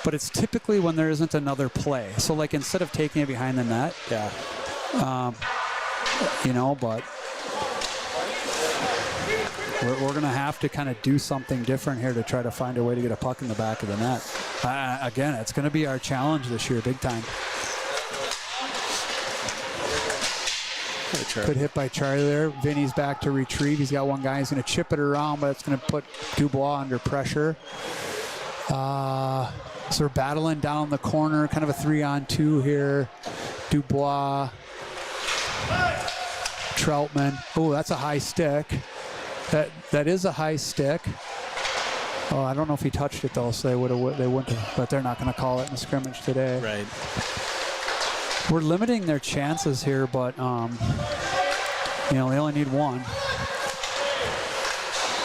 But it's typically when there isn't another play. So like instead of taking it behind the net, but. We're going to have to kind of do something different here to try to find a way to get a puck in the back of the net. Again, it's going to be our challenge this year, big time. Good hit by Charlie there. Vinny's back to retrieve. He's got one guy. He's going to chip it around, but it's going to put Dubois under pressure. So we're battling down the corner, kind of a 3-on-2 here. Dubois, Troutman. Oh, that's a high stick. That is a high stick. Oh, I don't know if he touched it though, so they wouldn't have, but they're not going to call it in the scrimmage today. Right. We're limiting their chances here, but they only need one.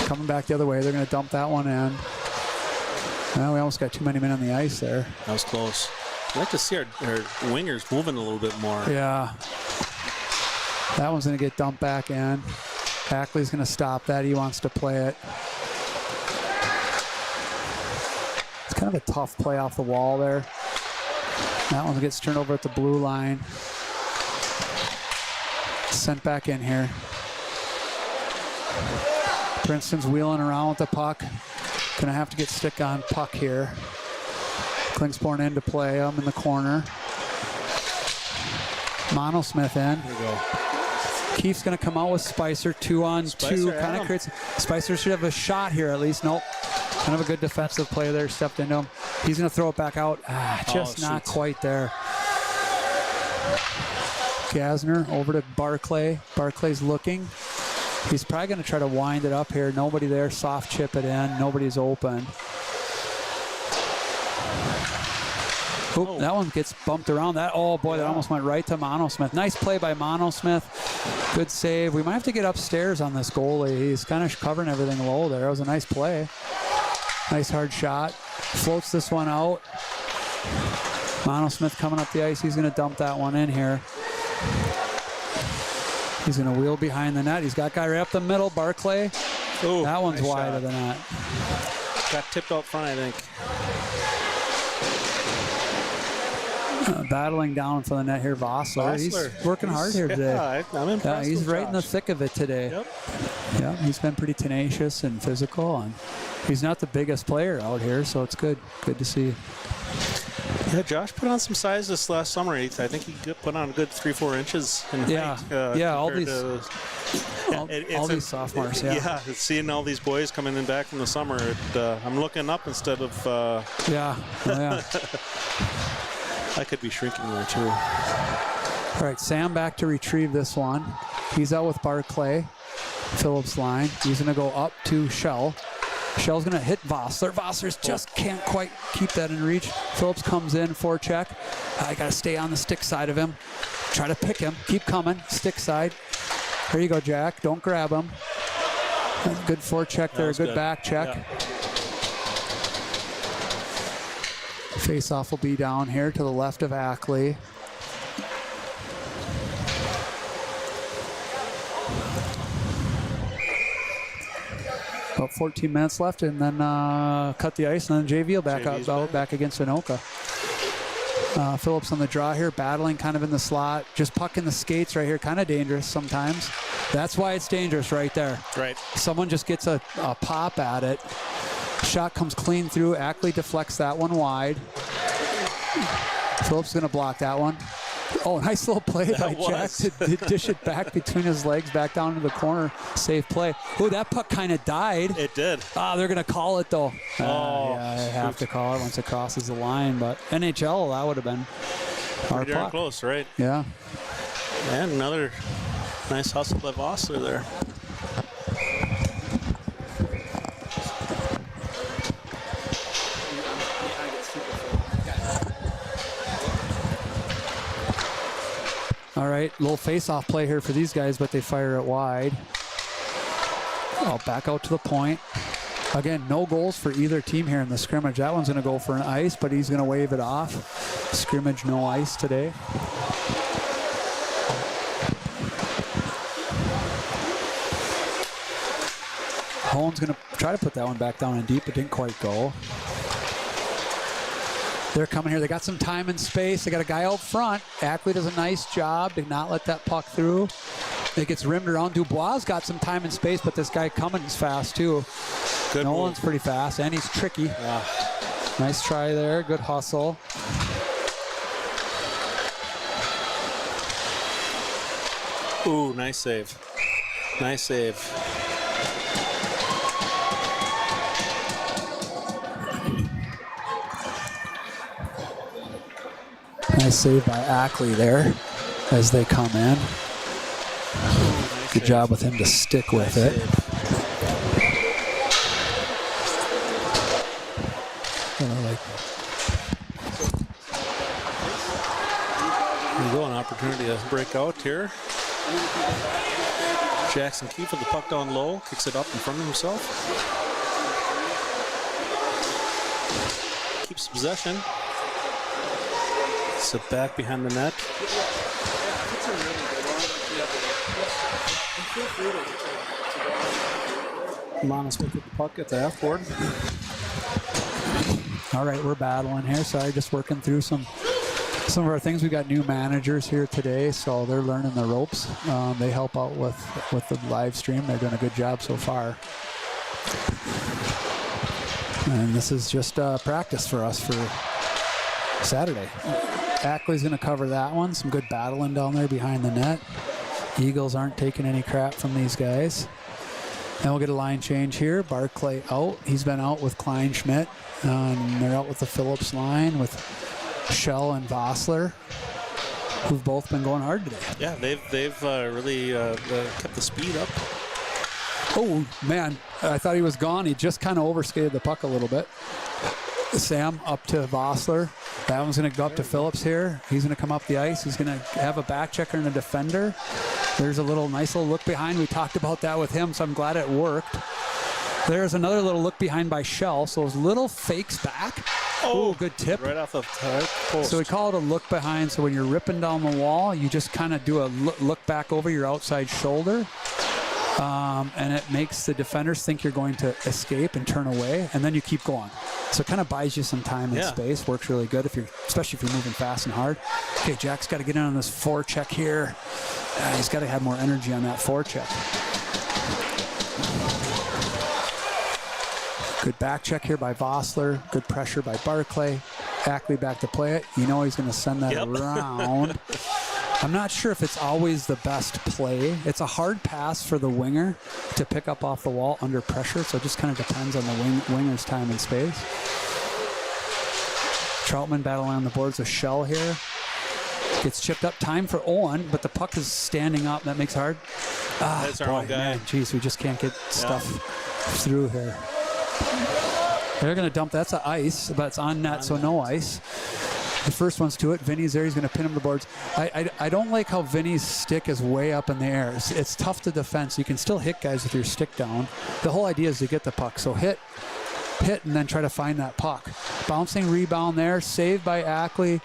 Coming back the other way, they're going to dump that one in. Well, we almost got too many men on the ice there. That was close. I'd like to see our wingers moving a little bit more. Yeah. That one's going to get dumped back in. Hackley's going to stop that. He wants to play it. It's kind of a tough play off the wall there. That one gets turned over at the blue line. Sent back in here. Princeton's wheeling around with the puck. Gonna have to get stick on puck here. Klingsporn into play. I'm in the corner. Monosmith in. There we go. Keefe's gonna come out with Spicer, 2-on-2. Kind of creates. Spicer should have a shot here at least. Nope. Kind of a good defensive play there. Stepped into him. He's gonna throw it back out. Just not quite there. Gasner over to Barclay. Barclay's looking. He's probably going to try to wind it up here. Nobody there. Soft chip it in. Nobody's open. Oop, that one gets bumped around. That almost went right to Monosmith. Nice play by Monosmith. Good save. We might have to get upstairs on this goalie. He's kind of covering everything low there. That was a nice play. Nice hard shot. Floats this one out. Monosmith coming up the ice. He's going to dump that one in here. He's going to wheel behind the net. He's got guy right up the middle. Barclay. Ooh, that one's nice wide shot. of the net. Got tipped out front, I think. Battling down for the net here, Vossler. He's working hard here today. Yeah, I'm impressed. He's with right Josh. in the thick of it today. Yep. Yeah, he's been pretty tenacious and physical, and he's not the biggest player out here, so it's good. Good to see. Yeah, Josh put on some size this last summer. I think he put on a good 3-4 inches in height. All these sophomores. Yeah, seeing all these boys coming in back from the summer, I'm looking up instead of. Yeah. I could be shrinking there too. All right, Sam back to retrieve this one. He's out with Barclay. Phillips line. He's going to go up to Shell. Shell's going to hit Vossler. Vossler just can't quite keep that in reach. Phillips comes in, forecheck. I got to stay on the stick side of him. Try to pick him. Keep coming. Stick side. There you go, Jack. Don't grab him. Good forecheck there. Good back check. Yeah. Face-off will be down here to the left of Ackley. About 14 minutes left, and then cut the ice, and then JV will back back against Anoka. Phillips on the draw here, battling kind of in the slot, just pucking the skates right here, kind of dangerous sometimes. That's why it's dangerous right there. Right. Someone just gets a pop at it. Shot comes clean through. Ackley deflects that one wide. Phillips going to block that one. Oh, nice little play by Jack to dish it back between his legs, back down to the corner. Safe play. Oh, that puck kind of died. It did. They're going to call it, though. Yeah, they have to call it once it crosses the line. But NHL, that would have been our Pretty darn puck. close, right? Yeah. And another nice hustle by Vossler there. All right, little face-off play here for these guys, but they fire it wide. Back out to the point. Again, no goals for either team here in the scrimmage. That one's going to go for an ice, but he's going to wave it off. Scrimmage, no ice today. Holland's going to try to put that one back down and deep, but didn't quite go. They're coming here. They got some time and space. They got a guy out front. Ackley does a nice job to not let that puck through. It gets rimmed around. Dubois got some time and space, but this guy Cummins fast too. Good Nolan's move. pretty fast, and he's tricky. Yeah. Nice try there. Good hustle. Ooh, nice save. Nice save. Nice save by Ackley there as they come in. Good job with him to stick with it. There you go, an opportunity to break out here. Jackson Keefe with the puck down low, kicks it up in front of himself. Keeps possession. Sit back behind the net. Monosmith with the puck at the half board. All right, we're battling here. Sorry, just working through some some of our things. We got new managers here today, so they're learning the ropes. They help out with the live stream. They're doing a good job so far. And this is just practice for us for Saturday. Ackley's going to cover that one. Some good battling down there behind the net. Eagles aren't taking any crap from these guys. Then we'll get a line change here. Barclay out. He's been out with Kleinschmidt. They're out with the Phillips line with Schell and Vossler, who've both been going hard today. Yeah, they've really kept the speed up. Oh, man. I thought he was gone. He just kind of overskated the puck a little bit. Sam up to Vossler. That one's going to go up to Phillips here. He's going to come up the ice. He's going to have a back checker and a defender. There's a nice little look behind. We talked about that with him, so I'm glad it worked. There's another little look behind by Schell. So those little fakes back. Oh, good tip. Right off the post. So we call it a look behind. So when you're ripping down the wall, you just kind of do a look back over your outside shoulder. And it makes the defenders think you're going to escape and turn away, and then you keep going. So it kind of buys you some time and space. Works really good especially if you're moving fast and hard. Okay, Jack's got to get in on this forecheck here. He's got to have more energy on that forecheck. Good back check here by Vossler. Good pressure by Barclay. Ackley back to play it. You know he's going to send that around. I'm not sure if it's always the best play. It's a hard pass for the winger to pick up off the wall under pressure, so it just kind of depends on the winger's time and space. Troutman battling on the boards with Schell here. Gets chipped up. Time for Owen, but the puck is standing up. That makes it hard. That's our own guy. Man, geez, we just can't get stuff through here. They're going to dump. That's a ice, but it's on net, so no ice. The first one's to it. Vinny's there. He's going to pin him to the boards. I don't like how Vinny's stick is way up in the air. It's tough to defend. So you can still hit guys with your stick down. The whole idea is to get the puck. So hit, and then try to find that puck. Bouncing rebound there. Saved by Ackley.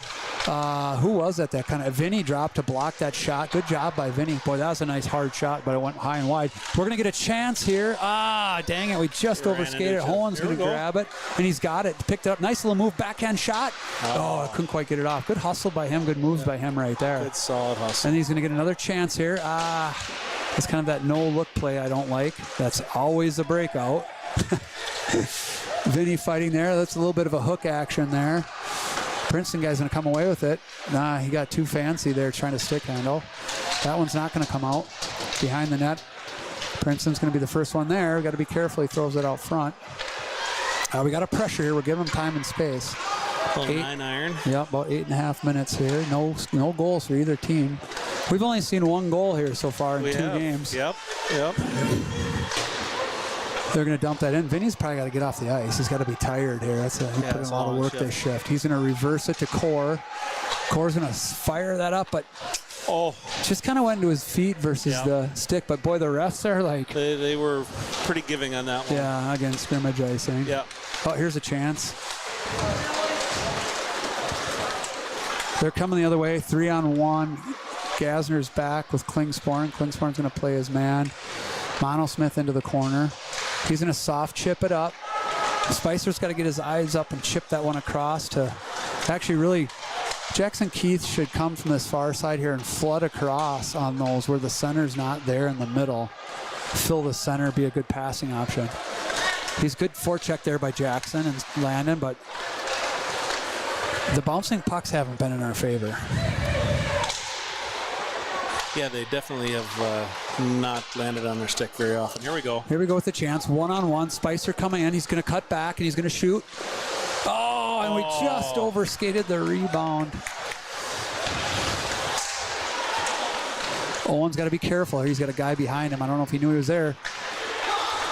Who was that kind of? Vinny dropped to block that shot. Good job by Vinny. Boy, that was a nice hard shot, but it went high and wide. We're going to get a chance here. Dang it. We just overskated. Hohen's going to grab it, and he's got it. Picked it up. Nice little move. Backhand shot. I couldn't quite get it off. Good hustle by him. Good moves by him right there. Good solid hustle. And he's going to get another chance here. It's kind of that no-look play I don't like. That's always a breakout. Vinny fighting there. That's a little bit of a hook action there. Princeton guy's going to come away with it. He got too fancy there trying to stick handle. That one's not going to come out. Behind the net. Princeton's going to be the first one there. We've got to be careful. He throws it out front. We got a pressure here. We're giving him time and space. 9 iron. Yep, about 8.5 minutes here. No goals for either team. We've only seen one goal here so far in 2 games. Yep. They're going to dump that in. Vinny's probably got to get off the ice. He's got to be tired here. He put in a lot of work this shift. He's going to reverse it to Core. Core's going to fire that up, but just kind of went to his feet versus the stick. But boy, the refs are like... They were pretty giving on that one. Yeah, against scrimmage icing. Yeah. Oh, here's a chance. They're coming the other way. 3-on-1. Gasner's back with Klingsporn. Klingsporn's going to play his man. Monosmith into the corner. He's going to soft chip it up. Spicer's got to get his eyes up and chip that one across to actually really... Jackson Keith should come from this far side here and flood across on those where the center's not there in the middle. Fill the center, be a good passing option. He's good forecheck there by Jackson and Landon, but the bouncing pucks haven't been in our favor. Yeah, they definitely have not landed on their stick very often. Here we go. Here we go with the chance. 1-on-1. Spicer coming in. He's going to cut back and he's going to shoot. And we just overskated the rebound. Owen's got to be careful. He's got a guy behind him. I don't know if he knew he was there.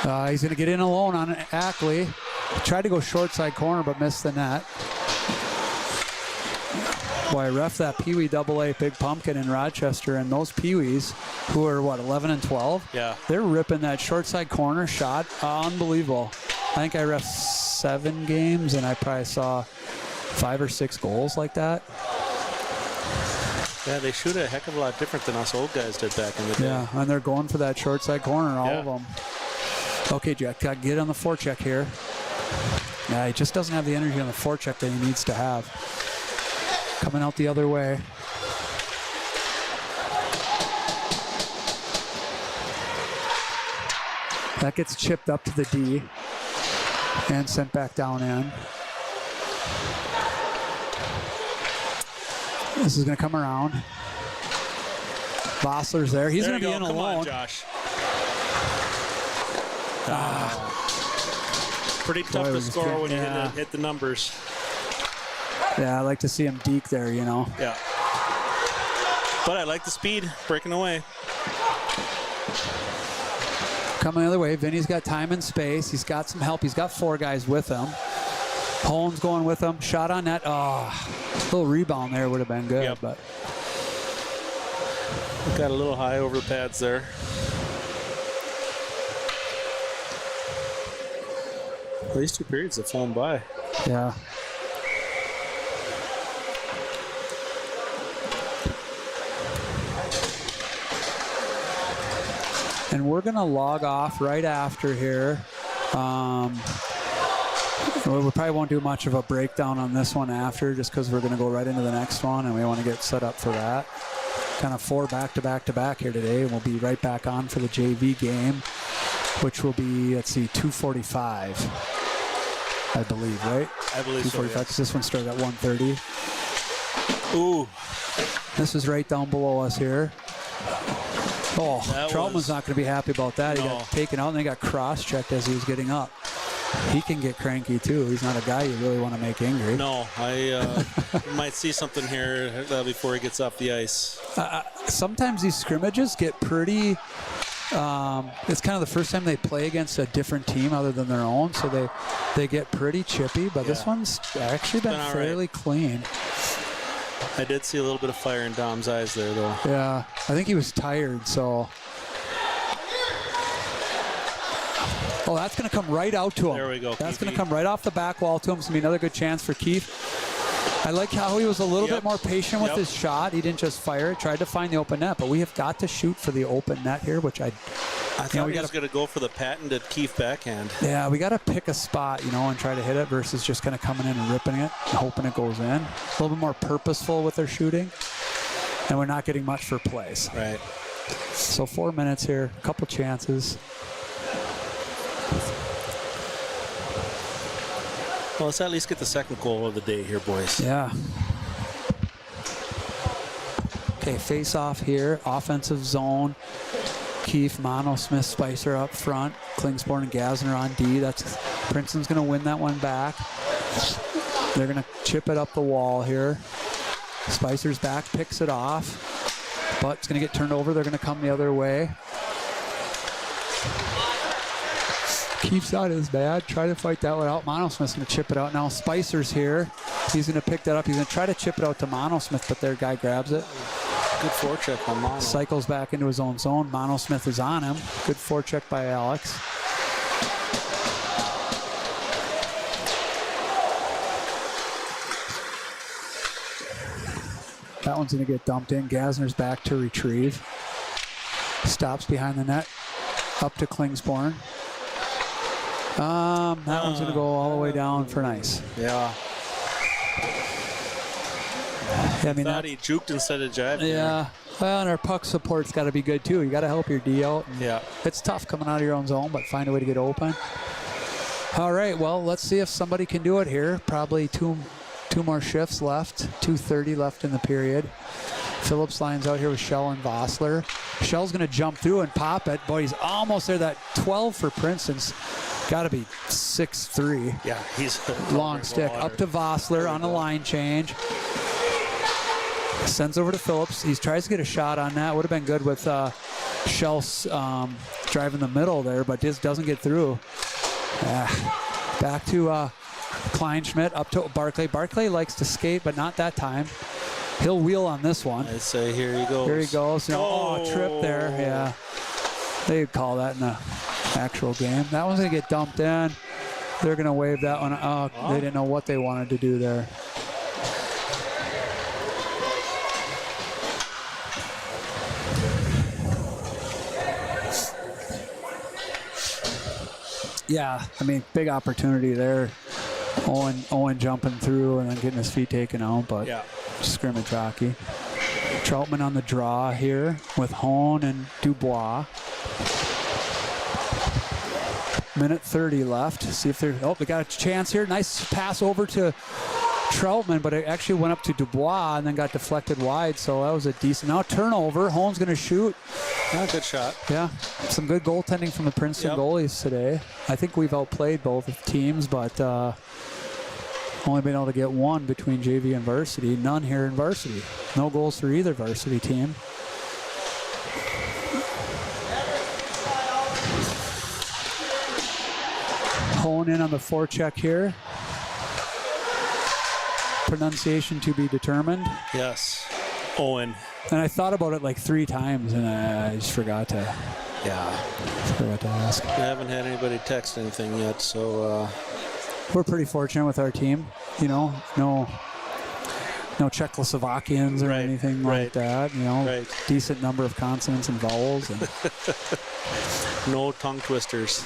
He's going to get in alone on Ackley. Tried to go short side corner, but missed the net. Boy, ref that Pee Wee AA Big Pumpkin in Rochester, and those Pee Wees, who are, 11 and 12? Yeah. They're ripping that short side corner shot. Unbelievable. I think I ref 7 games, and I probably saw 5 or 6 goals like that. Yeah, they shoot a heck of a lot different than us old guys did back in the day. Yeah, and they're going for that short side corner, all of them. Okay, Jack, got to get on the forecheck here. Yeah, he just doesn't have the energy on the forecheck that he needs to have. Coming out the other way. That gets chipped up to the D and sent back down in. This is going to come around. Vossler's there. He's going to be in Come alone. on, Josh. Pretty tough to score when you hit the numbers. Yeah, I like to see him deke there, you know. Yeah. But I like the speed, breaking away. Coming the other way, Vinny's got time and space. He's got some help. He's got 4 guys with him. Holmes going with him. Shot on net. Oh, a little rebound there would have been good. Yep. But Got a little high over the pads there. Well, these 2 periods have flown by. yeah. And we're going to log off right after here. We probably won't do much of a breakdown on this one after, just because we're going to go right into the next one, and we want to get set up for that. Kind of 4 back-to-back here today, and we'll be right back on for the JV game, which will be, let's see, 2:45, I believe, right? I believe 2:45, so, yes. because this one started at 1:30. Ooh. This is right down below us here. Oh, Troutman's not going to be happy about that. He got taken out, and they got cross-checked as he was getting up. He can get cranky, too. He's not a guy you really want to make angry. No, I might see something here before he gets off the ice. Sometimes these scrimmages get pretty it's kind of the first time they play against a different team other than their own, so they get pretty chippy, but this one's actually been fairly clean. I did see a little bit of fire in Dom's eyes there, though. Yeah, I think he was tired, so. Oh, that's going to come right out to him. There we go. That's going to come right off the back wall to him. It's going to be another good chance for Keith. I like how he was a little bit more patient with his shot. He didn't just fire it, tried to find the open net, but we have got to shoot for the open net here, which I thought he was going to go for the patented Keith backhand. Yeah, we got to pick a spot, and try to hit it versus just kind of coming in and ripping it and hoping it goes in. A little bit more purposeful with their shooting, and we're not getting much for plays. Right. So 4 minutes here, a couple chances. Well, let's at least get the second goal of the day here, boys. Yeah. Okay, face off here, offensive zone. Keefe, Mono, Smith, Spicer up front. Klingspor and Gasner on D. Princeton's going to win that one back. They're going to chip it up the wall here. Spicer's back, picks it off, but it's going to get turned over. They're going to come the other way. Keefe's not as bad. Try to fight that one out. Monosmith's going to chip it out. Now Spicer's here. He's going to pick that up. He's going to try to chip it out to Monosmith, but their guy grabs it. Good forecheck on Mono. Cycles back into his own zone. Monosmith is on him. Good forecheck by Alex. That one's going to get dumped in. Gasner's back to retrieve. Stops behind the net. Up to Klingspor. That one's going to go all the way down for nice. Yeah. I mean, thought he juked instead of jived. Yeah. Well, and our puck support's got to be good, too. You got to help your D out. Yeah. It's tough coming out of your own zone, but find a way to get open. All right, well, let's see if somebody can do it here. Probably two more shifts left. 2:30 left in the period. Phillips lines out here with Shell and Vossler. Shell's going to jump through and pop it. Boy, he's almost there. That 12 for Princeton's got to be 6'3". Yeah, he's long stick. Up to Vossler on a line change. Sends over to Phillips. He tries to get a shot on that. Would have been good with Shell driving the middle there, but just doesn't get through. Back to Kleinschmidt, up to Barclay. Barclay likes to skate, but not that time. He'll wheel on this one. I say here he goes. Here he goes. Trip there. Yeah. They'd call that in the actual game. That one's going to get dumped in. They're going to wave that one. They didn't know what they wanted to do there. Yeah, I mean, big opportunity there. Owen jumping through and then getting his feet taken out, but scrimmage hockey. Troutman on the draw here with Hone and Dubois. Minute 30 left. See if they're, oh, they got a chance here. Nice pass over to Troutman, but it actually went up to Dubois and then got deflected wide, so that was a decent. Now turnover. Hone's going to shoot. Yeah, good shot. Yeah, some good goaltending from the Princeton goalies today. I think we've outplayed both teams, but only been able to get one between JV and varsity. None here in varsity. No goals for either varsity team. Hone in on the forecheck here. Pronunciation to be determined. Yes. Owen. And I thought about it like 3 times, and I just forgot to. Yeah. Forgot to ask. We haven't had anybody text anything yet, so. We're pretty fortunate with our team. You know, no Czechoslovakians or anything like that. You know, decent number of consonants and vowels. And no tongue twisters.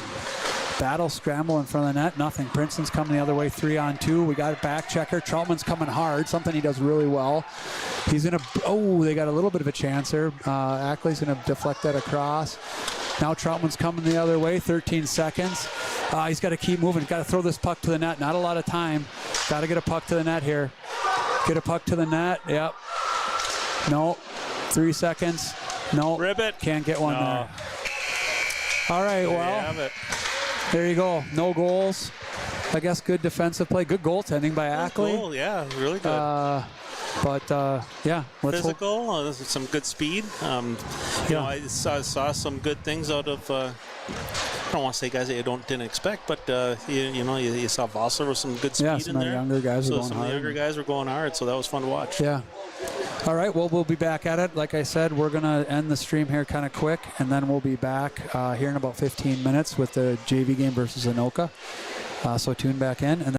Battle scramble in front of the net, nothing. Princeton's coming the other way, 3-on-2. We got a back checker. Troutman's coming hard, something he does really well. He's gonna, oh, they got a little bit of a chance here. Ackley's gonna deflect that across. Now Troutman's coming the other way, 13 seconds. He's got to keep moving. Got to throw this puck to the net. Not a lot of time. Got to get a puck to the net here. Get a puck to the net. Yep. No. 3 seconds. No. Ribbit. Can't get one there. All right, well. There you go. No goals. I guess good defensive play. Good goaltending by Ackley. Cool. Yeah, really good. Yeah. Physical. Some good speed. You know, I saw some good things out of. I don't want to say guys that you didn't expect, but you saw Vossler with some good speed in there. Some of the younger guys were going hard. Some of the younger guys were going hard, so that was fun to watch. Yeah. All right, well, we'll be back at it. Like I said, we're going to end the stream here kind of quick, and then we'll be back here in about 15 minutes with the JV game versus Anoka. So tune back in. And